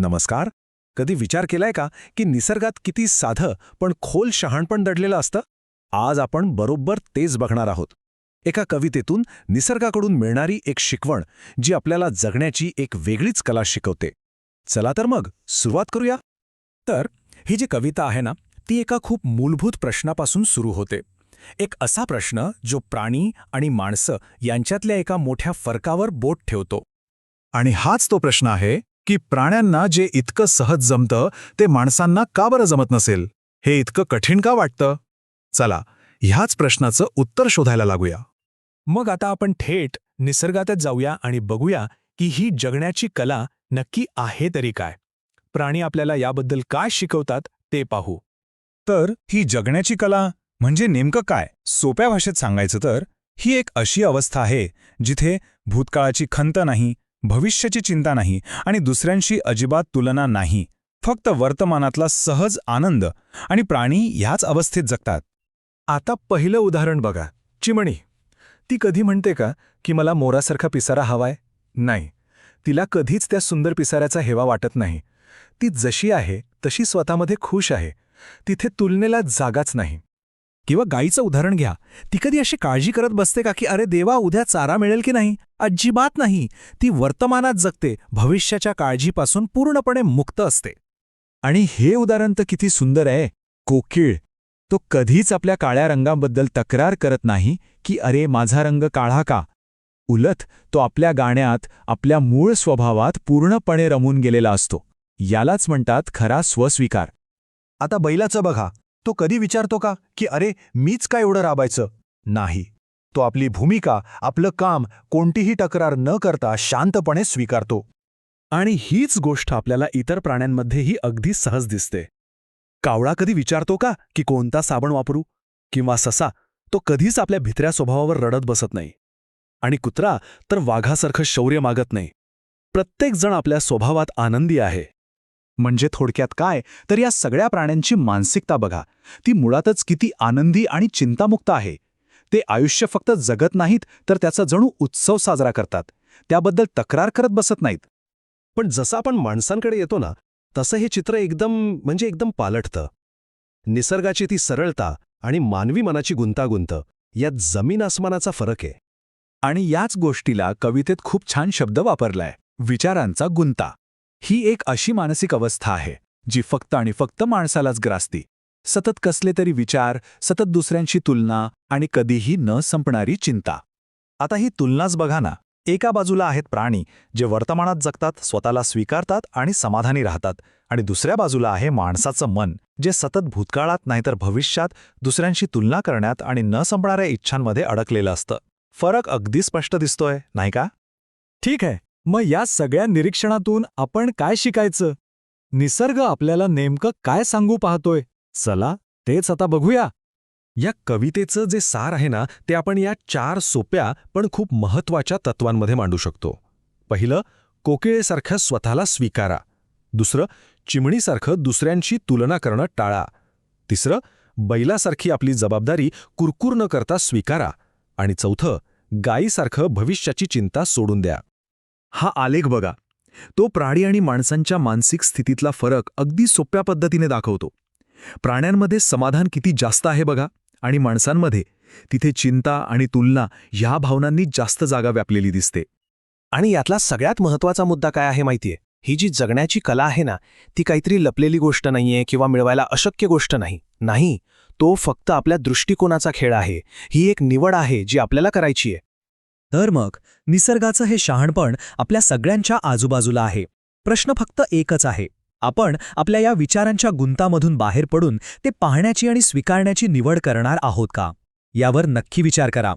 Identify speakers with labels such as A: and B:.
A: नमस्कार. कधी विचार केलाय का की निसर्गात किती साधं पण खोल शहाणपण दडलेलं असतं? आज आपण बरोबर तेच बघणार आहोत. एका कवितेतून निसर्गाकडून मिळणारी एक शिकवण जी आपल्याला जगण्याची एक वेगळीच कला शिकवते. चला तर मग सुरुवात करूया. तर ही जी कविता आहे ना, ती एका खूप मूलभूत प्रश्नापासून सुरू होते. एक असा प्रश्न जो प्राणी आणि माणसं यांच्यातल्या एका मोठ्या फरकावर बोट ठेवतो.
B: आणि हाच तो प्रश्न आहे की प्राण्यांना जे इतकं सहज जमतं ते माणसांना का बरं जमत नसेल? हे इतकं कठीण का वाटतं? चला, ह्याच प्रश्नाचं उत्तर शोधायला लागूया.
A: मग आता आपण थेट निसर्गातच जाऊया आणि बघूया की ही जगण्याची कला नक्की आहे तरी काय. प्राणी आपल्याला याबद्दल काय शिकवतात ते पाहू.
B: तर ही जगण्याची कला म्हणजे नेमकं काय? सोप्या भाषेत सांगायचं तर ही एक अशी अवस्था आहे जिथे भूतकाळाची खंत नाही, भविष्याची चिंता नाही आणि दुसऱ्यांशी अजिबात तुलना नाही. फक्त वर्तमानातला सहज आनंद. आणि प्राणी ह्याच अवस्थेत जगतात.
A: आता पहिलं उदाहरण बघा. चिमणी. ती कधी म्हणते का की मला मोरासारखा पिसारा हवाय? नाही. तिला कधीच त्या सुंदर पिसाऱ्याचा हेवा वाटत नाही. ती जशी आहे तशी स्वतःमध्ये खुश आहे. तिथे तुलनेला जागाच नाही. किंवा गाईचं उदाहरण घ्या. ती कधी अशी काळजी करत बसते का की अरे देवा उद्या चारा मिळेल की नाही? अजिबात नाही. ती वर्तमानात जगते, भविष्याच्या काळजीपासून पूर्णपणे मुक्त असते.
B: आणि हे उदाहरण तर किती सुंदर आहे. कोकीळ. तो कधीच आपल्या काळ्या रंगाबद्दल तक्रार करत नाही की अरे माझा रंग काळा का. उलट तो आपल्या गाण्यात, आपल्या मूळ स्वभावात पूर्णपणे रमून गेलेला असतो. यालाच म्हणतात खरा स्वस्वीकार.
C: आता बैलाचं बघा. तो कधी विचारतो का की अरे मीच काय एवढं राबायचं? नाही. तो आपली भूमिका, आपलं काम कोणतीही तक्रार न करता शांतपणे स्वीकारतो.
A: आणि हीच गोष्ट आपल्याला इतर प्राण्यांमध्येही अगदी सहज दिसते. कावळा कधी विचारतो का की कोणता साबण वापरू? किंवा ससा, तो कधीच आपल्या भित्र्या स्वभावावर रडत बसत नाही. आणि कुत्रा तर वाघासारखं शौर्य मागत नाही. प्रत्येकजण आपल्या स्वभावात आनंदी आहे.
B: म्हणजे थोडक्यात काय तर या सगळ्या प्राण्यांची मानसिकता बघा. ती मुळातच किती आनंदी आणि चिंतामुक्त आहे. ते आयुष्य फक्त जगत नाहीत तर त्याचा जणू उत्सव साजरा करतात. त्याबद्दल तक्रार करत बसत नाहीत.
C: पण जसं आपण माणसांकडे येतो ना, तसं हे चित्र एकदम पालटतं. निसर्गाची ती सरळता आणि मानवी मनाची गुंतागुंत यात जमीन आसमानाचा फरक आहे.
B: आणि याच गोष्टीला कवितेत खूप छान शब्द वापरलाय, विचारांचा गुंता. ही एक अशी मानसिक अवस्था आहे जी फक्त आणि फक्त माणसालाच ग्रासती. सतत कसले तरी विचार, सतत दुसऱ्यांशी तुलना आणि कधीही न संपणारी चिंता.
C: आता ही तुलनाच बघा ना. एका बाजूला आहेत प्राणी जे वर्तमानात जगतात, स्वतःला स्वीकारतात आणि समाधानी राहतात. आणि दुसऱ्या बाजूला आहे माणसाचं मन जे सतत भूतकाळात नाहीतर भविष्यात दुसऱ्यांशी तुलना करण्यात आणि न संपणाऱ्या इच्छांमध्ये अडकलेलं असतं. फरक अगदी स्पष्ट दिसतोय, नाही का?
A: ठीक आहे. मग या सगळ्या निरीक्षणातून आपण काय शिकायचं? निसर्ग आपल्याला नेमकं काय सांगू पाहतोय? चला तेच आता बघूया.
C: या कवितेचं जे सार आहे ना, ते आपण या 4 सोप्या पण खूप महत्त्वाच्या तत्वांमध्ये मांडू शकतो. पहिलं, कोकिळेसारखं स्वतःला स्वीकारा. दुसरं, चिमणीसारखं दुसऱ्यांशी तुलना करणं टाळा. तिसरं, बैलासारखी आपली जबाबदारी कुरकुर न करता स्वीकारा. आणि चौथं, गायीसारखं भविष्याची चिंता सोडून द्या.
A: हा आलेख बघा. तो प्राणी आणि माणसांच्या मानसिक स्थितीतला फरक अगदी सोप्या पद्धतीने दाखवतो. प्राण्यांमध्ये समाधान किती जास्त आहे बघा, आणि माणसांमध्ये तिथे चिंता आणि तुलना ह्या भावनांनी जास्त जागा व्यापलेली दिसते.
C: आणि यातला सगळ्यात महत्त्वाचा मुद्दा काय आहे माहितीये? ही जी जगण्याची कला आहे ना, ती काहीतरी लपलेली गोष्ट नाहीये किंवा मिळवायला अशक्य गोष्ट नाही. तो फक्त आपल्या दृष्टिकोनाचा खेळ आहे. ही एक निवड आहे जी आपल्याला करायची आहे.
D: तर मग निसर्गाचं हे शहाणपण आपल्या सगळ्यांच्या आजूबाजूला आहे. प्रश्न फक्त एकच आहे, आपण आपल्या या विचारांच्या गुंतामधून बाहेर पडून ते पाहण्याची आणि स्वीकारण्याची निवड करणार आहोत का? यावर नक्की विचार करा.